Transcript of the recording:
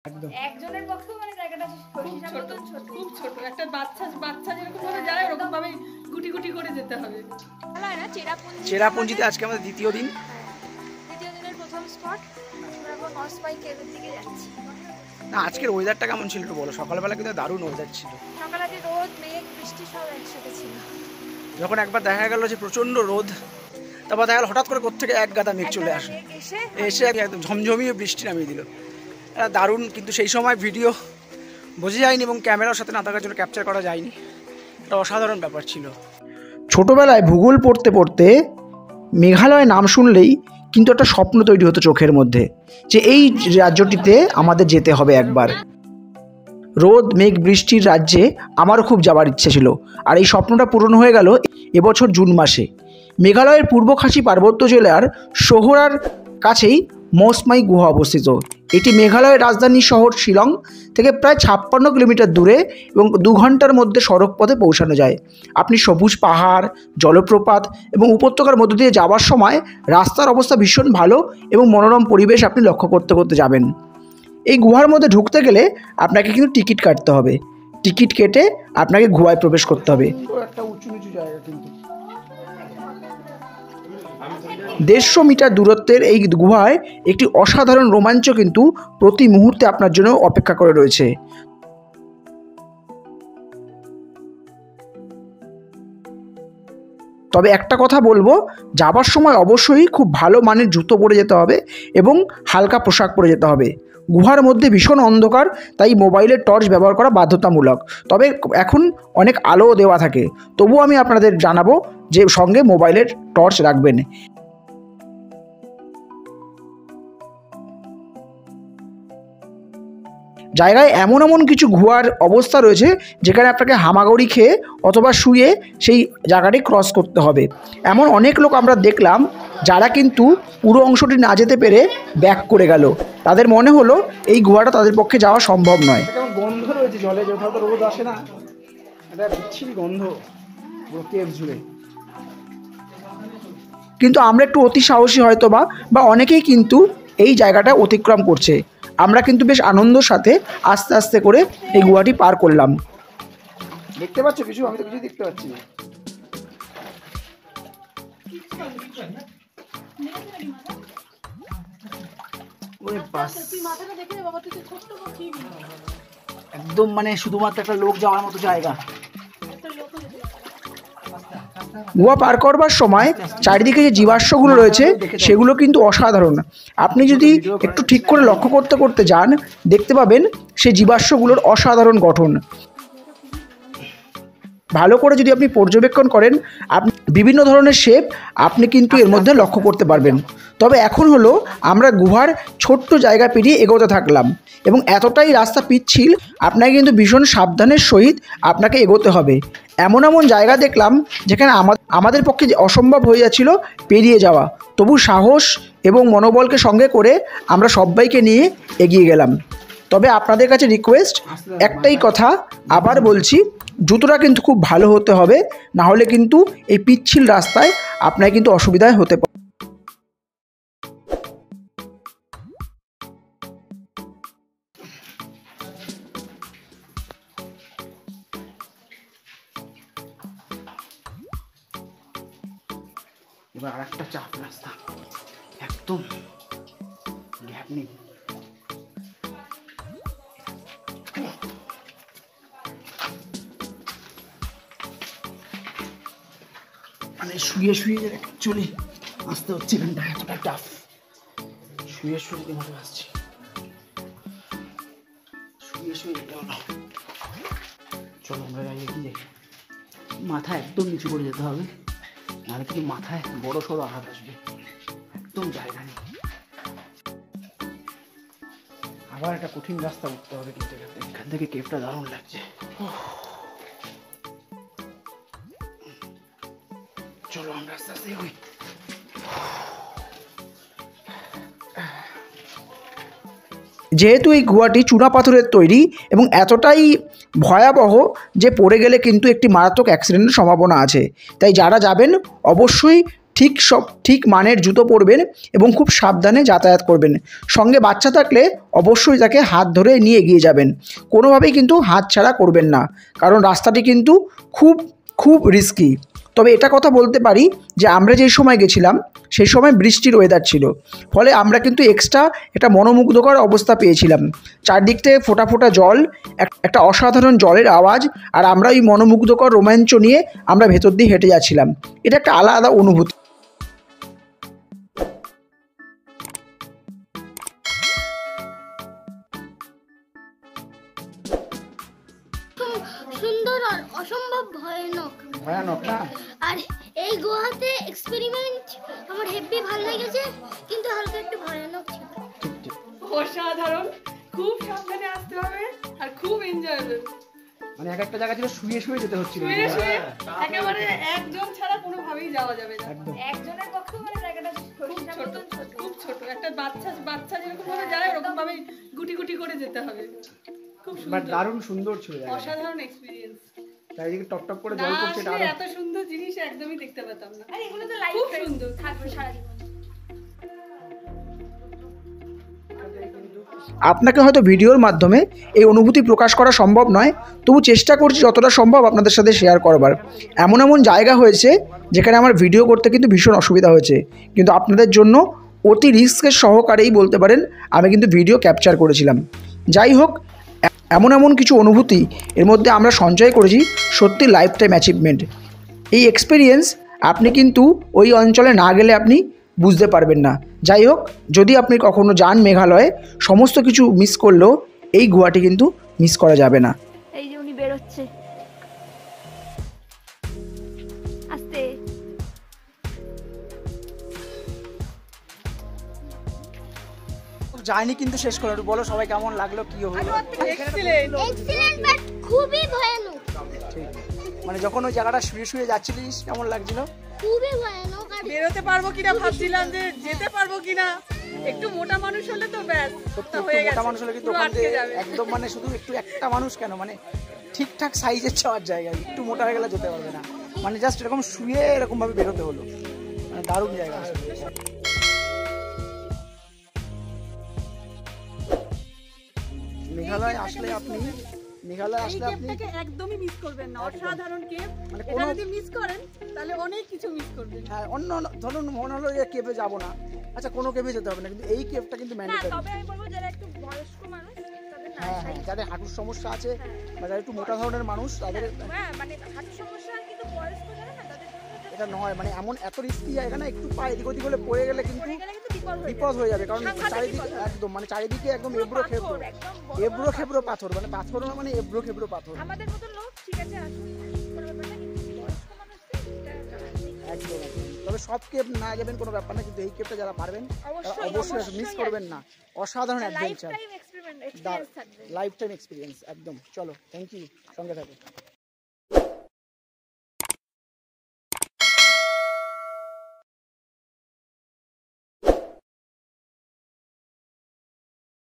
একদম একজনের পক্ষে মানে জায়গাটা ছোট, খুব ছোট। একটা বাচ্চা যেরকম ভাবে যায় ওরকম ভাবে গুটি গুটি করে যেতে হবে। না চেরাপুঞ্জিতে আজকে আমাদের দ্বিতীয় দিন। দ্বিতীয় দিনের প্রথম স্পট। আমরা এখন অসপাই কেভের দিকে যাচ্ছি। না আজকের ওয়েদারটা কেমন ছিল একটু বলো। সকালবেলা কিন্তু দারুণ ওয়েদার ছিল। সকালে রোদ মেঘ বৃষ্টি সব একসাথে ছিল। যখন একবার দেখা গেল যে প্রচণ্ড রোদ, তারপর দেখা গেল হঠাৎ করে কোত্থেকে এক গাদা মেঘ চলে আসে, এসে একদম ঝমঝমিয়ে বৃষ্টি নামিয়ে দিল। দারুণ, কিন্তু সেই সময় ভিডিও বোঝা যায়নি এবং ক্যামেরার সাথে না থাকার জন্য ক্যাপচার করা যায়নি। একটা অসাধারণ ব্যাপার ছিল। ছোটোবেলায় ভূগোল পড়তে পড়তে মেঘালয় নাম শুনলেই কিন্তু একটা স্বপ্ন তৈরি হতো চোখের মধ্যে, যে এই রাজ্যটিতে আমাদের যেতে হবে একবার। রোদ মেঘ বৃষ্টির রাজ্যে আমারও খুব যাবার ইচ্ছে ছিল, আর এই স্বপ্নটা পূরণ হয়ে গেল এবছর জুন মাসে। মেঘালয়ের পূর্ব খাসি পার্বত্য জেলার সোহরার কাছেই মৌসমাই গুহা অবস্থিত। এটি মেঘালয়ের রাজধানী শহর শিলং থেকে প্রায় 56 কিলোমিটার দূরে এবং 2 ঘন্টার মধ্যে সড়ক পথে পৌঁছানো যায়। আপনি সবুজ পাহাড়, জলপ্রপাত এবং উপত্যকার মধ্য দিয়ে যাওয়ার সময় রাস্তার অবস্থা ভীষণ ভালো এবং মনোরম পরিবেশ আপনি লক্ষ্য করতে করতে যাবেন। এই গুহার মধ্যে ঢুকতে গেলে আপনাকে কিন্তু টিকিট কাটতে হবে। টিকিট কেটে আপনাকে গুহায় প্রবেশ করতে হবে। একটা উঁচু নিচু জায়গা, কিন্তু 150 মিটার দূরত্বের এই গুহায় একটি অসাধারণ রোমাঞ্চ কিন্তু প্রতি মুহূর্তে আপনার জন্য অপেক্ষা করে রয়েছে। তবে একটা কথা বলবো, যাবার সময় অবশ্যই খুব ভালো মানের জুতো পরে যেতে হবে এবং হালকা পোশাক পরে যেতে হবে। গুহার মধ্যে ভীষণ অন্ধকার, তাই মোবাইলের টর্চ ব্যবহার করা বাধ্যতামূলক। তবে এখন অনেক আলোও দেওয়া থাকে, তবুও আমি আপনাদের জানাবো যে সঙ্গে মোবাইলের টর্চ রাখবেন। জায়গায় এমন এমন কিছু গুহার অবস্থা রয়েছে যেখানে আপনাকে হামাগুড়ি খেয়ে অথবা শুয়ে সেই জায়গাটি ক্রস করতে হবে। এমন অনেক লোক আমরা দেখলাম যারা কিন্তু পুরো অংশটি না যেতে পেরে ব্যাক করে গেল। তাদের মনে হলো এই গুহাটা তাদের পক্ষে যাওয়া সম্ভব নয়। গন্ধ রয়েছে জলে, কোথাও তো রোদ আসে না, একটা বিচ্ছিরি গন্ধ কেভ জুড়ে। কিন্তু আমরা একটু অতি সাহসী হয়তো বা অনেকেই কিন্তু এই জায়গাটা অতিক্রম করছে। আমরা কিন্তু বেশ আনন্দের সাথে আস্তে আস্তে করে এই গুহাটি পার করলাম। দেখতে পাচ্ছ কিছু? আমি তো কিছু দেখতে পাচ্ছি না। একদম মানে শুধুমাত্র একটা লোক যাওয়ার মতো জায়গা। গুহা পার করবার সময় চারিদিকে যে জীবাশ্মগুলো রয়েছে সেগুলো কিন্তু অসাধারণ। আপনি যদি একটু ঠিক করে লক্ষ্য করতে করতে যান, দেখতে পাবেন সেই জীবাশ্মগুলোর অসাধারণ গঠন। ভালো করে যদি আপনি পর্যবেক্ষণ করেন, আপনি বিভিন্ন ধরনের শেপ আপনি কিন্তু এর মধ্যে লক্ষ্য করতে পারবেন। তবে এখন হলো আমরা গুহার ছোট্ট জায়গা পেরিয়ে এগোতে থাকলাম এবং এতটাই রাস্তা পিচ্ছিল, আপনাকে কিন্তু ভীষণ সাবধানের সহিত আপনাকে এগোতে হবে। এমন এমন জায়গা দেখলাম যেখানে আমাদের পক্ষে অসম্ভব হয়ে যাচ্ছিল পেরিয়ে যাওয়া, তবু সাহস এবং মনোবলকে সঙ্গে করে আমরা সবাইকে নিয়ে এগিয়ে গেলাম। তবে আপনাদের কাছে রিকোয়েস্ট, একটাই কথা আবার বলছি, জুতোটা কিন্তু খুব ভালো হতে হবে, না হলে কিন্তু এই পিচ্ছিল রাস্তায় আপনার কিন্তু অসুবিধায় হতে পারে। এবার আর একটা চাপ রাস্তা, একদম গ্যাপ নেই। মানে শুয়ে শুয়ে অ্যাকচুয়ালি আসতে হচ্ছে, এখানটা এতটা টাফ। শুয়ে শুয়ে কিভাবে আসছি, শুয়ে শুয়ে যেতে হলো। চলো আমরা এগিয়ে যাই। মাথা একদম নিচু করে যেতে হবে, নাহলে কিন্তু মাথায় বড় সড়ো আঘাত আসবে। একদম জায়গা নেই। আবার একটা কঠিন রাস্তা উঠতে হবে, কিন্তু এখান থেকে কেভটা দারুণ লাগছে। চলো আমরা আস্তে আস্তে এগোই। যেহেতু এই গুহাটি চূনা পাথরের তৈরি এবং এতটাই ভয়াবহ যে পড়ে গেলে কিন্তু একটি মারাত্মক অ্যাক্সিডেন্টের সম্ভাবনা আছে, তাই যারা যাবেন অবশ্যই ঠিক মানের জুতো পরবেন এবং খুব সাবধানে যাতায়াত করবেন। সঙ্গে বাচ্চা থাকলে অবশ্যই তাকে হাত ধরে নিয়ে এগিয়ে যাবেন, কোনোভাবেই কিন্তু হাত ছাড়া করবেন না, কারণ রাস্তাটি কিন্তু খুব রিস্কি। তবে এটা কথা বলতে পারি যে আমরা যেই সময় গেছিলাম সেই সময় বৃষ্টির ওয়েদার ছিল, ফলে আমরা কিন্তু এক্সট্রা একটা মনোমুগ্ধকর অবস্থা পেয়েছিলাম। চারদিক থেকে ফোঁটা ফোঁটা জল, একটা অসাধারণ জলের আওয়াজ, আর আমরা ওই মনোমুগ্ধকর রোমাঞ্চ নিয়ে আমরা ভেতর দিয়ে হেঁটে যাচ্ছিলাম। এটা একটা আলাদা অনুভূতি। সুন্দর আর অসম্ভব ভয়ানক না? আর এই গোয়াতে এক্সপেরিমেন্ট আমার হেভি ভালো লেগেছে, কিন্তু হালকা একটু ভয়ানক ছিল। অসাধারণ, খুব সাবধানে আসতে হবে আর খুব এনজয়েবল। মানে এক একটা জায়গা ছিল শুয়ে শুয়ে যেতে হচ্ছিল, একেবারে একজন ছাড়া কোনোভাবেই যাওয়া যাবে না। একজনের পক্ষে মানে জায়গাটা খুব ছোট, একটা বাচ্চা যেরকম ভাবে যায় ওরকম ভাবে গুটি গুটি করে যেতে হবে। খুব সুন্দর, দারুণ সুন্দর ছিল, অসাধারণ এক্সপেরিয়েন্স। চারিদিকে টপটপ করে জল পড়ছে, এটা এত সুন্দর জিনিস একদমই দেখতে পেতাম না। আর এগুলো তো লাইফ খুব সুন্দর, থাকবে সারা জীবন। আপনাকে হয়তো ভিডিওর মাধ্যমে এই অনুভূতি প্রকাশ করা সম্ভব নয়, তবু চেষ্টা করছি যতটা সম্ভব আপনাদের সাথে শেয়ার করবার। এমন জায়গা হয়েছে যেখানে আমার ভিডিও করতে কিন্তু ভীষণ অসুবিধা হয়েছে, কিন্তু আপনাদের জন্য অতি রিস্কের সহকারেই বলতে পারেন আমি কিন্তু ভিডিও ক্যাপচার করেছিলাম। যাই হোক, এমন কিছু অনুভূতি এর মধ্যে আমরা সঞ্চয় করেছি, সত্যি লাইফ টাইম অ্যাচিভমেন্ট। এই এক্সপিরিয়েন্স আপনি কিন্তু ওই অঞ্চলে না গেলে আপনি বুঝতে পারবেন না। যাই হোক, যদি আপনি কখনো যান মেঘালয়ে, সমস্ত কিছু মিস করলেও এই গোয়াটি কিন্তু মিস করা যাবে না। এই যে উনি বেরোচ্ছে আস্তে। জার্নি কিন্তু শেষ করলো, একটু বলো সবাই কেমন লাগলো, কি হলো? এক্সিলেন্ট। এক্সিলেন্ট বাট খুবই ভয়ানক। মানে যখন ওই জায়গাটা শুয়ে শুয়ে যাচ্ছিলিস কেমন লাগছিল? খুবই ভয়ানক। আর বেরোতে পারবো কিনা ভাবছিলাম, যে যেতে পারবো কিনা। একটু মোটা মানুষ হলে তো ব্যাস হয়ে গেছে। মোটা মানুষ হলে কিন্তু ওখান থেকে একদম মানে শুধু একটু একটা মানুষ কেন, মানে ঠিকঠাক সাইজের যাওয়ার জায়গায় একটু মোটা হয়ে গেলে যেতে পারবে না, মানে জাস্ট এরকম শুয়ে এরকম ভাবে বেরোতে হলো। মানে দারুণ জায়গা। মেঘালয় আসলে আপনি একদমই মিস করবেন না। অসাধারণ কেভ, মানে এটা যদি মিস করেন তাহলে অনেক কিছু মিস করবেন। হ্যাঁ, অন্য ধরুন মনে হলো যে কেভে যাবো না, আচ্ছা কোনো কেভে যেতে হবে না, কিন্তু এই কেভটা কিন্তু ম্যান্ডেটরি। তবে আমি বলবো যারা একটু বয়স্ক মানুষ তাদের না, হ্যাঁ, যাদের হাঁটুর সমস্যা আছে বা যারা একটু মোটা ধরনের মানুষ তাদের মানে হাঁটুর সমস্যা, কিন্তু বয়স্ক যারা না তাদের জন্য এটা নয়। মানে এত রিস্কি জায়গা না, একটু পা এদিক ওদিক হলে পড়ে গেলে কিন্তু বিপদ হয়ে যাবে, কারণ চারিদিকে একদম মানে চারিদিকে একদম এবড়ো খেবড়ো পাথর, মানে পাথর না, মানে এবড়ো খেবড়ো পাথর। আমাদের মতো লোক ঠিক আছে আসুন, কোনো ব্যাপার না, কিন্তু বয়স্ক মানুষদের একদম। তবে সব কেভ না যাবেন কোনো ব্যাপার না, কিন্তু এই কেভটা যারা পারবেন অবশ্যই মিস করবেন না। অসাধারণ অ্যাডভেঞ্চার, লাইফ টাইম এক্সপেরিয়েন্স থাকবে। লাইফ টাইম এক্সপিরিয়েন্স একদম। চলো, থ্যাংক ইউ, সঙ্গে থাকো।